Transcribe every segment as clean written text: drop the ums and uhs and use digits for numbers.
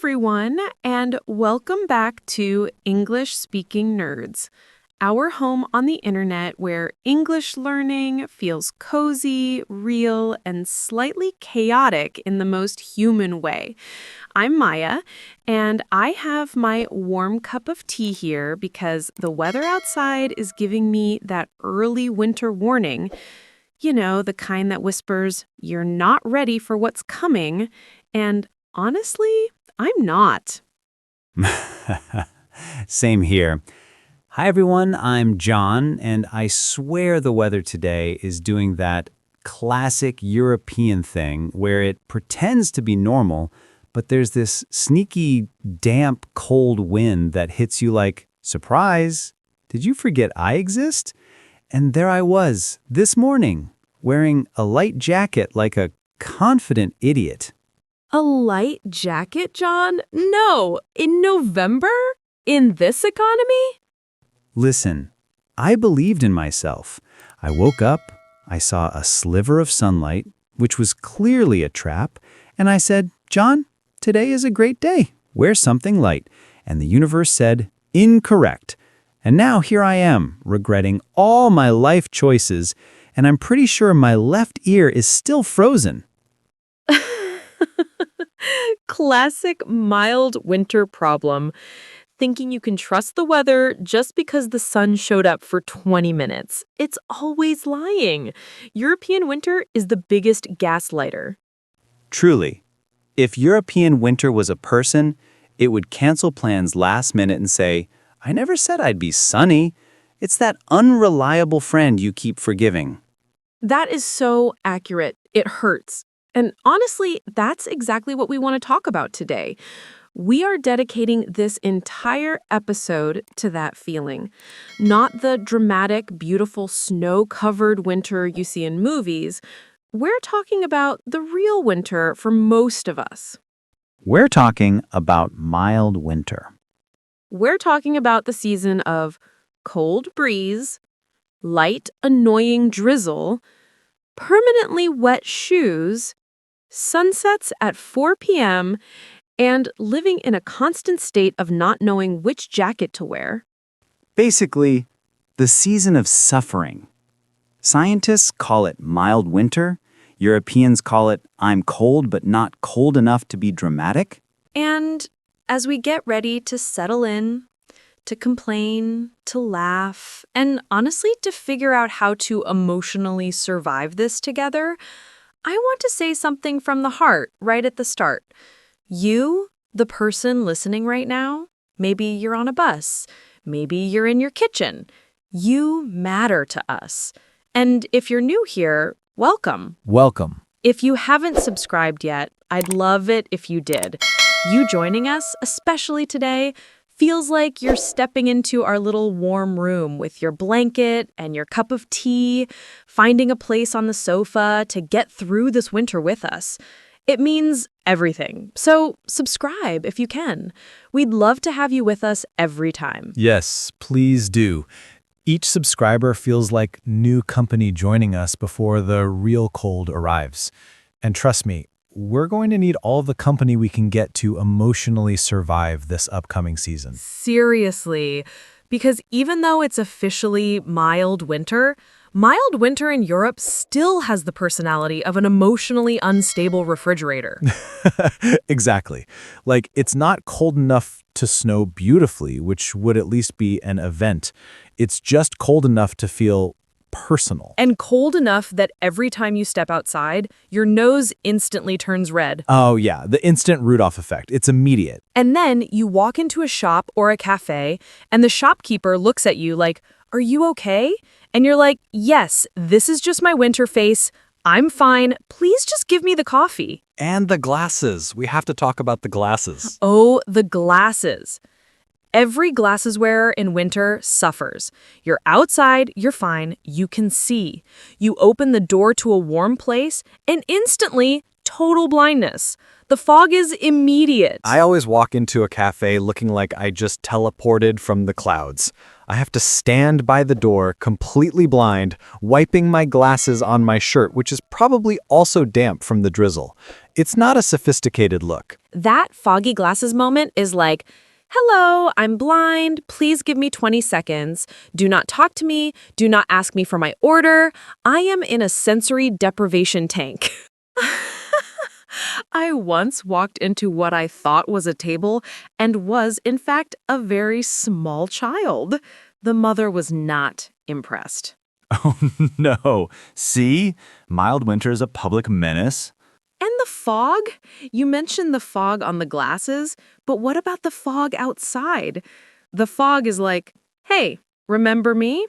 everyone, and welcome back to English Speaking Nerds, our home on the internet where English learning feels cozy, real, and slightly chaotic in the most human way. I'm Maya, and I have my warm cup of tea here because the weather outside is giving me that early winter warning. You know, the kind that whispers, "You're not ready for what's coming," and honestly, I'm not. Same here. Hi, everyone. I'm John, and I swear the weather today is doing that classic European thing where it pretends to be normal, but there's this sneaky, damp, cold wind that hits you like, surprise, did you forget I exist? And there I was, this morning, wearing a light jacket like a confident idiot. A light jacket, John? No, in November? In this economy? Listen, I believed in myself. I woke up, I saw a sliver of sunlight, which was clearly a trap, and I said, John, today is a great day. Wear something light. And the universe said, incorrect. And now here I am, regretting all my life choices, and I'm pretty sure my left ear is still frozen. Classic mild winter problem. Thinking you can trust the weather just because the sun showed up for 20 minutes. It's always lying. European winter is the biggest gaslighter. Truly, if European winter was a person, it would cancel plans last minute and say, I never said I'd be sunny. It's that unreliable friend you keep forgiving. That is so accurate. It hurts. And honestly, that's exactly what we want to talk about today. We are dedicating this entire episode to that feeling. Not the dramatic, beautiful, snow-covered winter you see in movies. We're talking about the real winter for most of us. We're talking about mild winter. We're talking about the season of cold breeze, light, annoying drizzle, permanently wet shoes, sunsets at 4 p.m., and living in a constant state of not knowing which jacket to wear. Basically, the season of suffering. Scientists call it mild winter. Europeans call it I'm cold but not cold enough to be dramatic. And as we get ready to settle in, to complain, to laugh, and honestly to figure out how to emotionally survive this together, I want to say something from the heart right at the start. You, the person listening right now, maybe you're on a bus, maybe you're in your kitchen. You matter to us. And if you're new here, welcome. Welcome. If you haven't subscribed yet, I'd love it if you did. You joining us, especially today, feels like you're stepping into our little warm room with your blanket and your cup of tea, finding a place on the sofa to get through this winter with us. It means everything. So subscribe if you can. We'd love to have you with us every time. Yes, please do. Each subscriber feels like new company joining us before the real cold arrives. And trust me, we're going to need all the company we can get to emotionally survive this upcoming season. Seriously, because even though it's officially mild winter in Europe still has the personality of an emotionally unstable refrigerator. Exactly. Like, it's not cold enough to snow beautifully, which would at least be an event. It's just cold enough to feel personal. And cold enough that every time you step outside, your nose instantly turns red. Oh yeah, the instant Rudolph effect. It's immediate. And then you walk into a shop or a cafe, and the shopkeeper looks at you like, "Are you okay?" And you're like, "Yes, this is just my winter face. I'm fine. Please just give me the coffee." And the glasses. We have to talk about the glasses. Oh, the glasses. Every glasses wearer in winter suffers. You're outside, you're fine, you can see. You open the door to a warm place, and instantly, total blindness. The fog is immediate. I always walk into a cafe looking like I just teleported from the clouds. I have to stand by the door, completely blind, wiping my glasses on my shirt, which is probably also damp from the drizzle. It's not a sophisticated look. That foggy glasses moment is like, hello, I'm blind. Please give me 20 seconds. Do not talk to me. Do not ask me for my order. I am in a sensory deprivation tank. I once walked into what I thought was a table and was, in fact, a very small child. The mother was not impressed. Oh, no. See? Mild winter is a public menace. And the fog? You mentioned the fog on the glasses, but what about the fog outside? The fog is like, hey, remember me?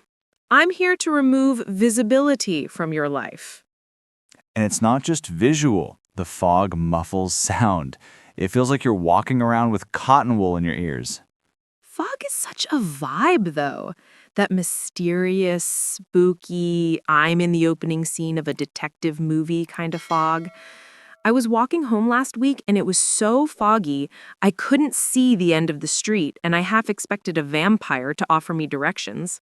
I'm here to remove visibility from your life. And it's not just visual. The fog muffles sound. It feels like you're walking around with cotton wool in your ears. Fog is such a vibe, though. That mysterious, spooky, I'm in the opening scene of a detective movie kind of fog. I was walking home last week and it was so foggy, I couldn't see the end of the street, and I half expected a vampire to offer me directions.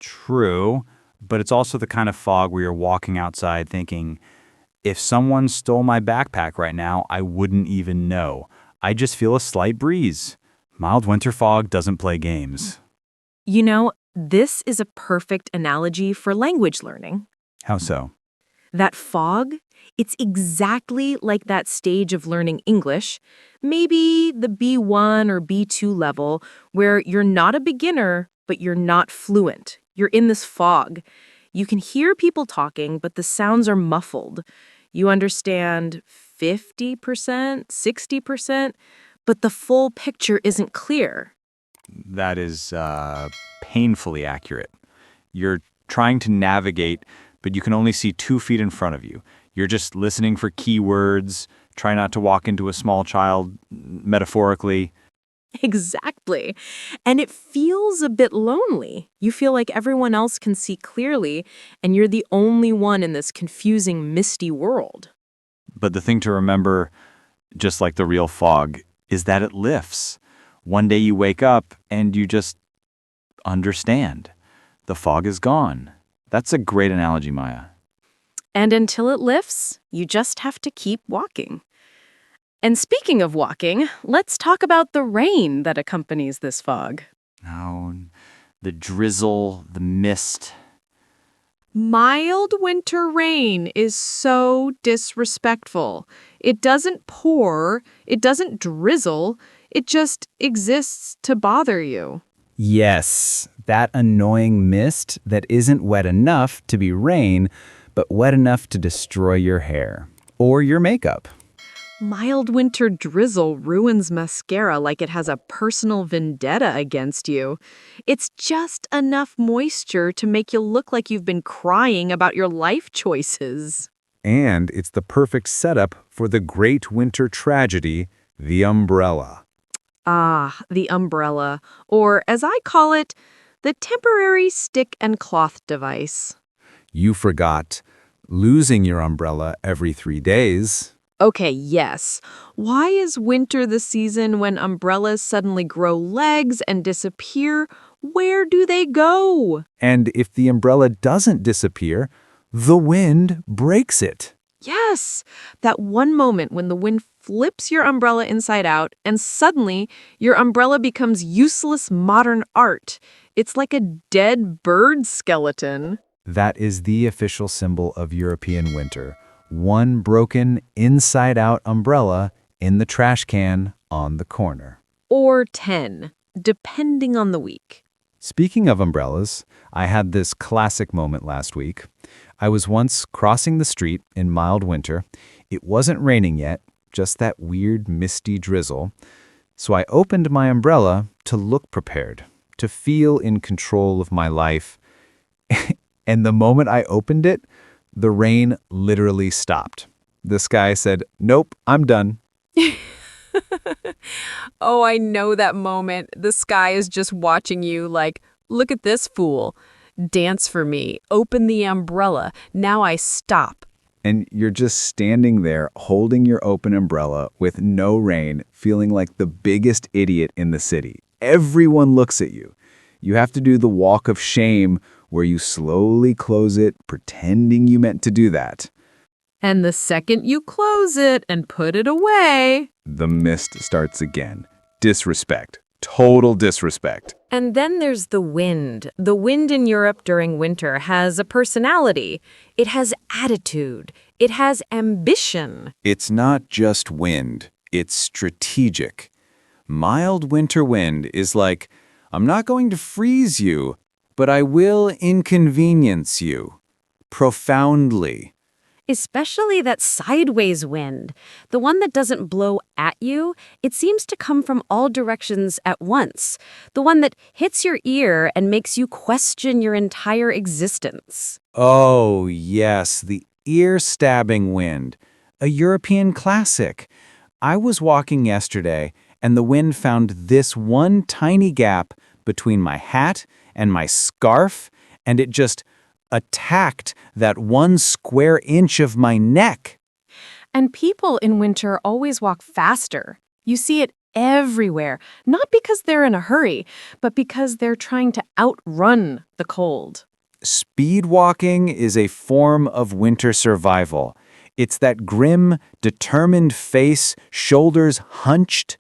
True, but it's also the kind of fog where you're walking outside thinking, if someone stole my backpack right now, I wouldn't even know. I just feel a slight breeze. Mild winter fog doesn't play games. You know, this is a perfect analogy for language learning. How so? That fog, it's exactly like that stage of learning English, maybe the B1 or B2 level, where you're not a beginner, but you're not fluent. You're in this fog. You can hear people talking, but the sounds are muffled. You understand 50%, 60%, but the full picture isn't clear. That is painfully accurate. You're trying to navigate, but you can only see 2 feet in front of you. You're just listening for keywords, try not to walk into a small child, metaphorically. Exactly. And it feels a bit lonely. You feel like everyone else can see clearly, and you're the only one in this confusing, misty world. But the thing to remember, just like the real fog, is that it lifts. One day you wake up and you just understand. The fog is gone. That's a great analogy, Maya. And until it lifts, you just have to keep walking. And speaking of walking, let's talk about the rain that accompanies this fog. Oh, the drizzle, the mist. Mild winter rain is so disrespectful. It doesn't pour, it doesn't drizzle, it just exists to bother you. Yes, that annoying mist that isn't wet enough to be rain, but wet enough to destroy your hair or your makeup. Mild winter drizzle ruins mascara like it has a personal vendetta against you. It's just enough moisture to make you look like you've been crying about your life choices. And it's the perfect setup for the great winter tragedy, the umbrella. Ah, the umbrella, or as I call it, the temporary stick and cloth device. You forgot losing your umbrella every 3 days. Okay, yes. Why is winter the season when umbrellas suddenly grow legs and disappear? Where do they go? And if the umbrella doesn't disappear, the wind breaks it. Yes, that one moment when the wind flips your umbrella inside out and suddenly your umbrella becomes useless modern art. It's like a dead bird skeleton. That is the official symbol of European winter. One broken inside-out umbrella in the trash can on the corner. Or 10, depending on the week. Speaking of umbrellas, I had this classic moment last week. I was once crossing the street in mild winter. It wasn't raining yet, just that weird misty drizzle. So I opened my umbrella to look prepared, to feel in control of my life. And the moment I opened it, the rain literally stopped. The sky said, "Nope, I'm done." Oh, I know that moment. The sky is just watching you like, look at this fool. Dance for me. Open the umbrella. Now I stop. And you're just standing there holding your open umbrella with no rain, feeling like the biggest idiot in the city. Everyone looks at you. You have to do the walk of shame where you slowly close it, pretending you meant to do that. And the second you close it and put it away, The mist starts again. Disrespect. Total disrespect. And then there's the wind. The wind in Europe during winter has a personality. It has attitude. It has ambition. It's not just wind, it's strategic. Mild winter wind is like, I'm not going to freeze you, but I will inconvenience you. Profoundly. Especially that sideways wind, the one that doesn't blow at you. It seems to come from all directions at once. The one that hits your ear and makes you question your entire existence. Oh, yes, the ear-stabbing wind. A European classic. I was walking yesterday, and the wind found this one tiny gap between my hat and my scarf, and it just attacked that 1 square inch of my neck. and people in winter always walk faster. You see it everywhere, not because they're in a hurry, but because they're trying to outrun the cold. Speed walking is a form of winter survival. It's that grim, determined face, shoulders hunched.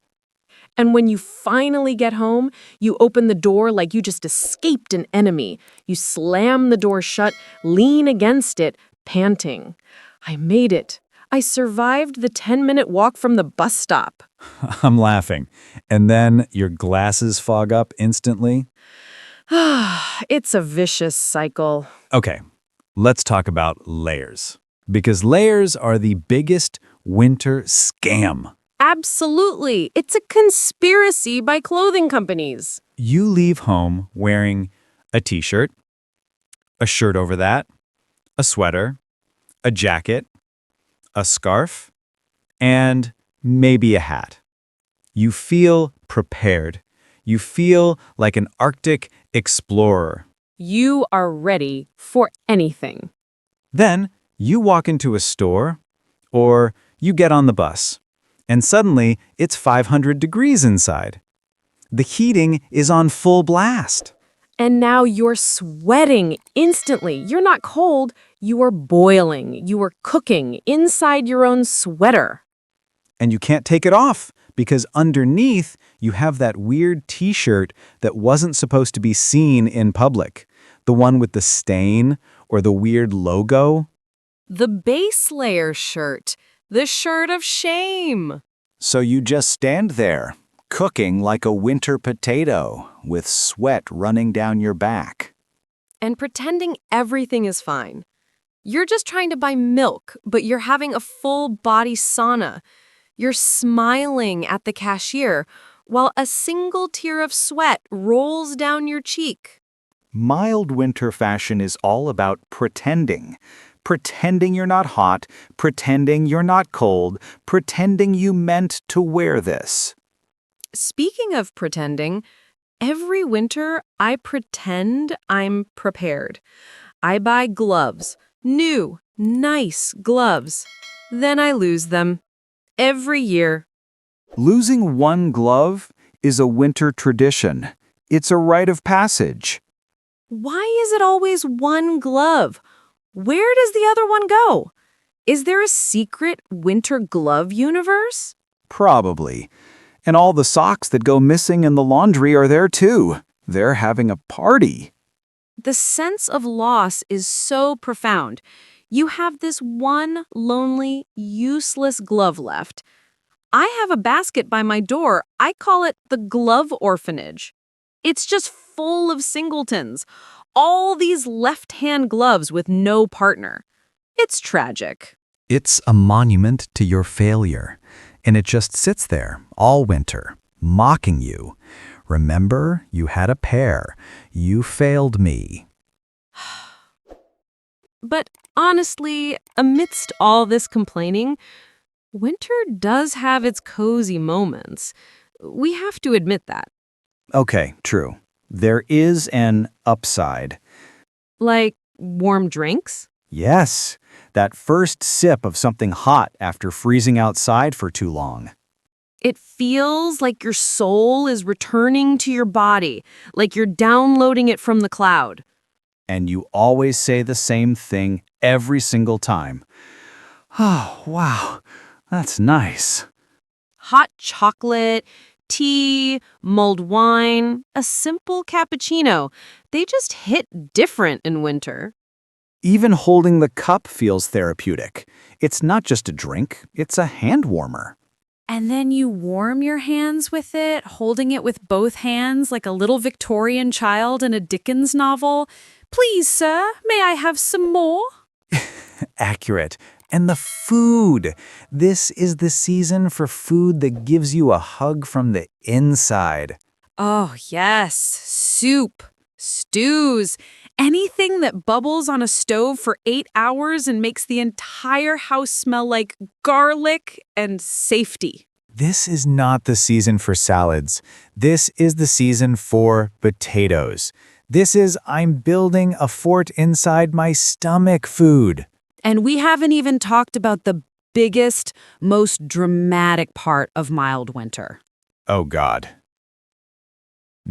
And when you finally get home, you open the door like you just escaped an enemy. You slam the door shut, lean against it, panting. I made it. I survived the 10-minute walk from the bus stop. I'm laughing. And then your glasses fog up instantly. It's a vicious cycle. Okay, let's talk about layers. Because layers are the biggest winter scam. Absolutely. It's a conspiracy by clothing companies. You leave home wearing a t-shirt, a shirt over that, a sweater, a jacket, a scarf, and maybe a hat. You feel prepared. You feel like an Arctic explorer. You are ready for anything. Then you walk into a store or you get on the bus, and suddenly it's 500 degrees inside. The heating is on full blast. And now you're sweating instantly. You're not cold. You are boiling. You are cooking inside your own sweater. And you can't take it off because underneath you have that weird t-shirt that wasn't supposed to be seen in public. The one with the stain or the weird logo. The base layer shirt. The shirt of shame. So you just stand there, cooking like a winter potato, with sweat running down your back. And pretending everything is fine. You're just trying to buy milk, but you're having a full body sauna. You're smiling at the cashier while a single tear of sweat rolls down your cheek. Mild winter fashion is all about pretending. Pretending you're not hot, pretending you're not cold, pretending you meant to wear this. Speaking of pretending, every winter I pretend I'm prepared. I buy gloves, new, nice gloves. Then I lose them. Every year. Losing one glove is a winter tradition. It's a rite of passage. Why is it always one glove? Where does the other one go? Is there a secret winter glove universe? Probably. And all the socks that go missing in the laundry are there too. They're having a party. The sense of loss is so profound. You have this one lonely, useless glove left. I have a basket by my door. I call it the glove orphanage. It's just full of singletons. All these left-hand gloves with no partner. It's tragic. It's a monument to your failure, and it just sits there all winter, mocking you. Remember, you had a pair. You failed me. But honestly, amidst all this complaining, winter does have its cozy moments. We have to admit that. Okay, true. There is an upside. Like warm drinks? Yes, that first sip of something hot after freezing outside for too long. It feels like your soul is returning to your body, like you're downloading it from the cloud. And you always say the same thing every single time. Oh, wow, that's nice. Hot chocolate, tea, mulled wine, a simple cappuccino. They just hit different in winter. Even holding the cup feels therapeutic. It's not just a drink, it's a hand warmer. And then you warm your hands with it, holding it with both hands like a little Victorian child in a Dickens novel. Please, sir, may I have some more? Accurate. And the food. This is the season for food that gives you a hug from the inside. Oh, yes. Soup, stews, anything that bubbles on a stove for 8 hours and makes the entire house smell like garlic and safety. This is not the season for salads. This is the season for potatoes. This is I'm building a fort inside my stomach food. And we haven't even talked about the biggest, most dramatic part of mild winter. Oh God.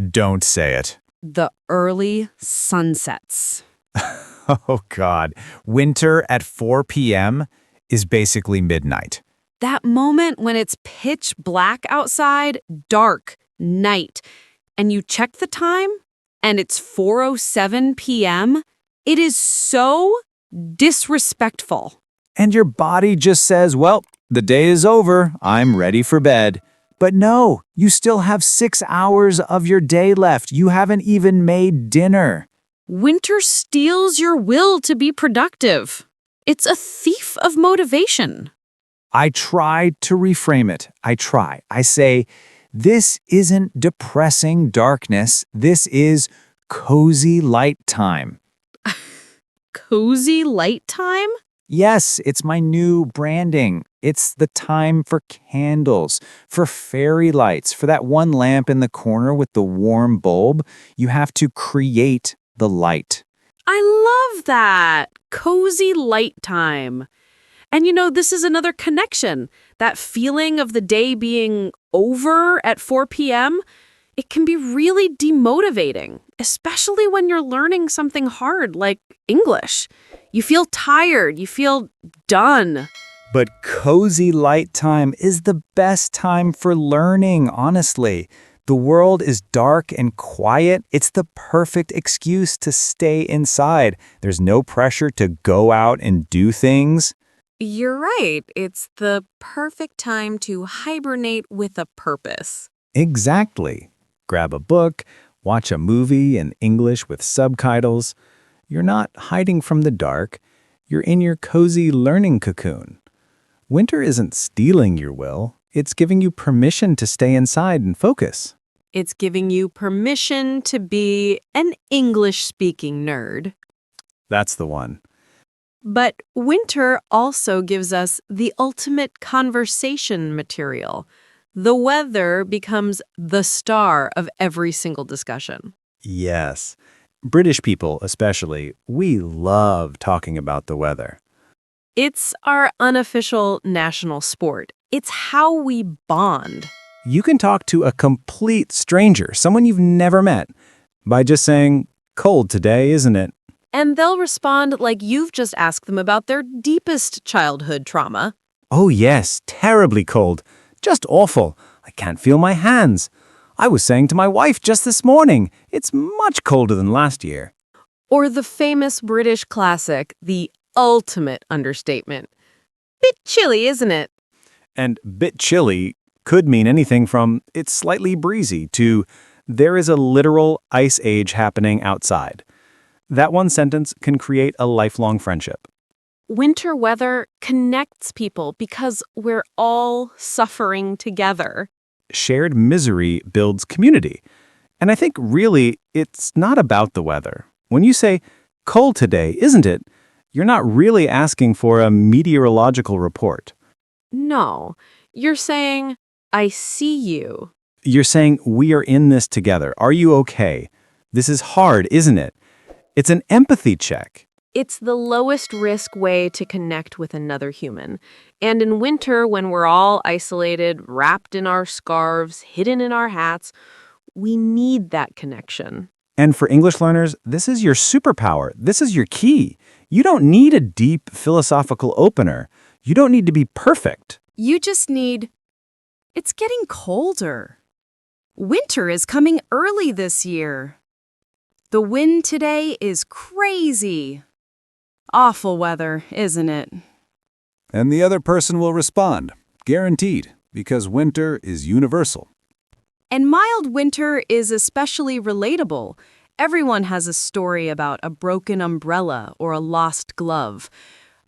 Don't say it. The early sunsets. Oh God. Winter at 4 p.m. is basically midnight. That moment when it's pitch black outside, dark, night, and you check the time, and it's 4:07 p.m., it is so disrespectful. And your body just says, well, the day is over. I'm ready for bed. But no, you still have 6 hours of your day left. You haven't even made dinner. Winter steals your will to be productive. It's a thief of motivation. I try to reframe it. I say, this isn't depressing darkness. This is cozy light time. Cozy light time? Yes, it's my new branding. It's the time for candles, for fairy lights, for that one lamp in the corner with the warm bulb. You have to create the light. I love that. Cozy light time. And this is another connection. That feeling of the day being over at 4 p.m., it can be really demotivating, especially when you're learning something hard like English. You feel tired, you feel done. But cozy light time is the best time for learning, honestly. The world is dark and quiet. It's the perfect excuse to stay inside. There's no pressure to go out and do things. You're right. It's the perfect time to hibernate with a purpose. Exactly. Grab a book, watch a movie in English with subtitles. You're not hiding from the dark. You're in your cozy learning cocoon. Winter isn't stealing your will. It's giving you permission to stay inside and focus. It's giving you permission to be an English-speaking nerd. That's the one. But winter also gives us the ultimate conversation material. The weather becomes the star of every single discussion. Yes. British people, especially, we love talking about the weather. It's our unofficial national sport. It's how we bond. You can talk to a complete stranger, someone you've never met, by just saying, cold today, isn't it? And they'll respond like you've just asked them about their deepest childhood trauma. Oh yes, terribly cold. Just awful. I can't feel my hands. I was saying to my wife just this morning, it's much colder than last year. Or the famous British classic, the ultimate understatement. Bit chilly, isn't it? And bit chilly could mean anything from it's slightly breezy to there is a literal ice age happening outside. That one sentence can create a lifelong friendship. Winter weather connects people because we're all suffering together. Shared misery builds community. And I think really it's not about the weather. When you say, cold today, isn't it? You're not really asking for a meteorological report. No, you're saying, I see you. You're saying, we are in this together. Are you okay? This is hard, isn't it? It's an empathy check. It's the lowest risk way to connect with another human. And in winter, when we're all isolated, wrapped in our scarves, hidden in our hats, we need that connection. And for English learners, this is your superpower. This is your key. You don't need a deep philosophical opener. You don't need to be perfect. You just need... It's getting colder. Winter is coming early this year. The wind today is crazy. Awful weather, isn't it? And the other person will respond, guaranteed, because winter is universal. And mild winter is especially relatable. Everyone has a story about a broken umbrella or a lost glove.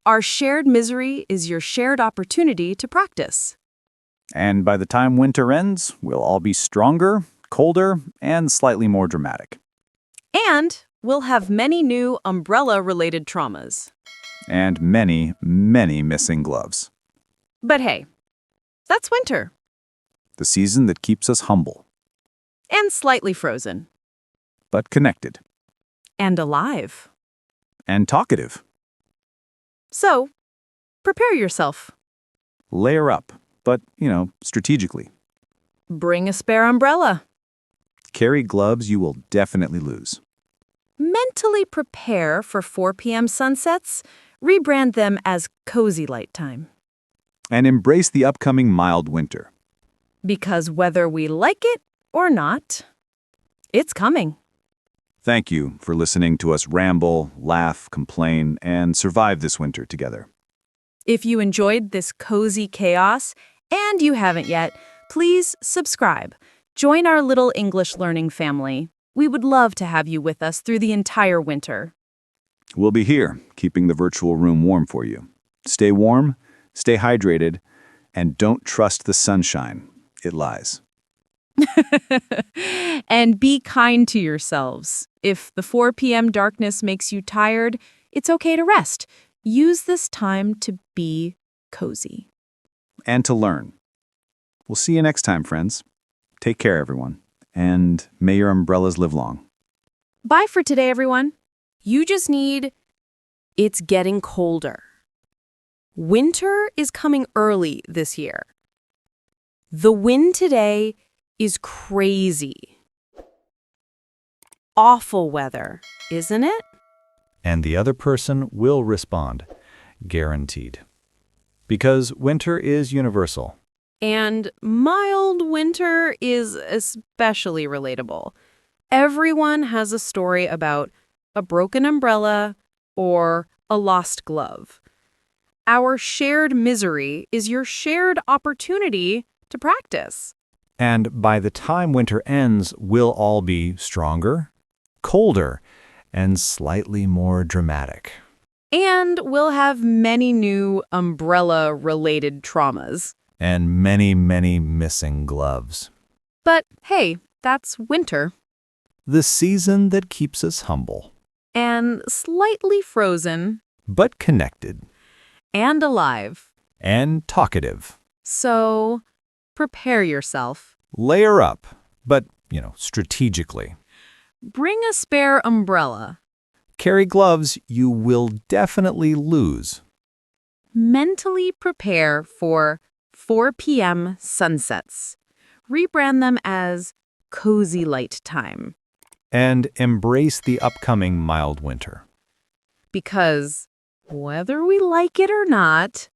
Our shared misery is your shared opportunity to practice. And by the time winter ends, we'll all be stronger, colder, and slightly more dramatic. And we'll have many new umbrella-related traumas. And many, many missing gloves. But hey, that's winter. The season that keeps us humble, And slightly frozen. but connected, And alive. and talkative. So, prepare yourself. Layer up, but, strategically. Bring a spare umbrella. Carry gloves you will definitely lose. Mentally prepare for 4 p.m. sunsets. Rebrand them as cozy light time. And embrace the upcoming mild winter. Because whether we like it or not, it's coming. Thank you for listening to us ramble, laugh, complain, and survive this winter together. If you enjoyed this cozy chaos, and you haven't yet, please subscribe. Join our little English learning family. We would love to have you with us through the entire winter. We'll be here, keeping the virtual room warm for you. Stay warm, stay hydrated, and don't trust the sunshine. It lies. And be kind to yourselves. If the 4 p.m. darkness makes you tired, it's okay to rest. Use this time to be cozy. And to learn. We'll see you next time, friends. Take care, everyone. And may your umbrellas live long. Bye for today, everyone. You just need... It's getting colder. Winter is coming early this year. The wind today is crazy. Awful weather, isn't it? And the other person will respond, guaranteed. Because winter is universal. And mild winter is especially relatable. Everyone has a story about a broken umbrella or a lost glove. Our shared misery is your shared opportunity to practice. And by the time winter ends, we'll all be stronger, colder, and slightly more dramatic. And we'll have many new umbrella-related traumas. And many, many missing gloves. But hey, that's winter. The season that keeps us humble. And slightly frozen. But connected. And alive. And talkative. So, prepare yourself. Layer up, but, strategically. Bring a spare umbrella. Carry gloves you will definitely lose. Mentally prepare for 4 p.m. sunsets. Rebrand them as cozy light time. And embrace the upcoming mild winter. Because whether we like it or not,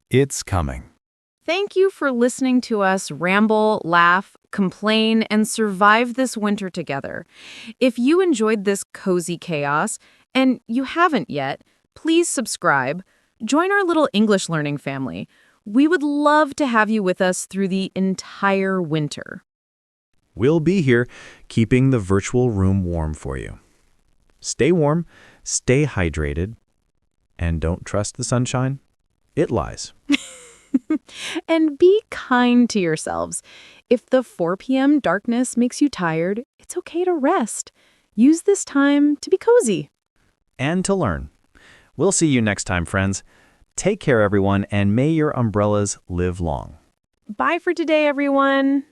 It's coming. thank you for listening to us ramble, laugh, complain, and survive this winter together. If you enjoyed this cozy chaos, and you haven't yet, please subscribe. Join our little English learning family. We would love to have you with us through the entire winter. We'll be here keeping the virtual room warm for you. Stay warm, stay hydrated, and don't trust the sunshine. It lies. And be kind to yourselves. If the 4 p.m. darkness makes you tired, it's okay to rest. Use this time to be cozy. And to learn. We'll see you next time, friends. Take care, everyone, and may your umbrellas live long. Bye for today, everyone.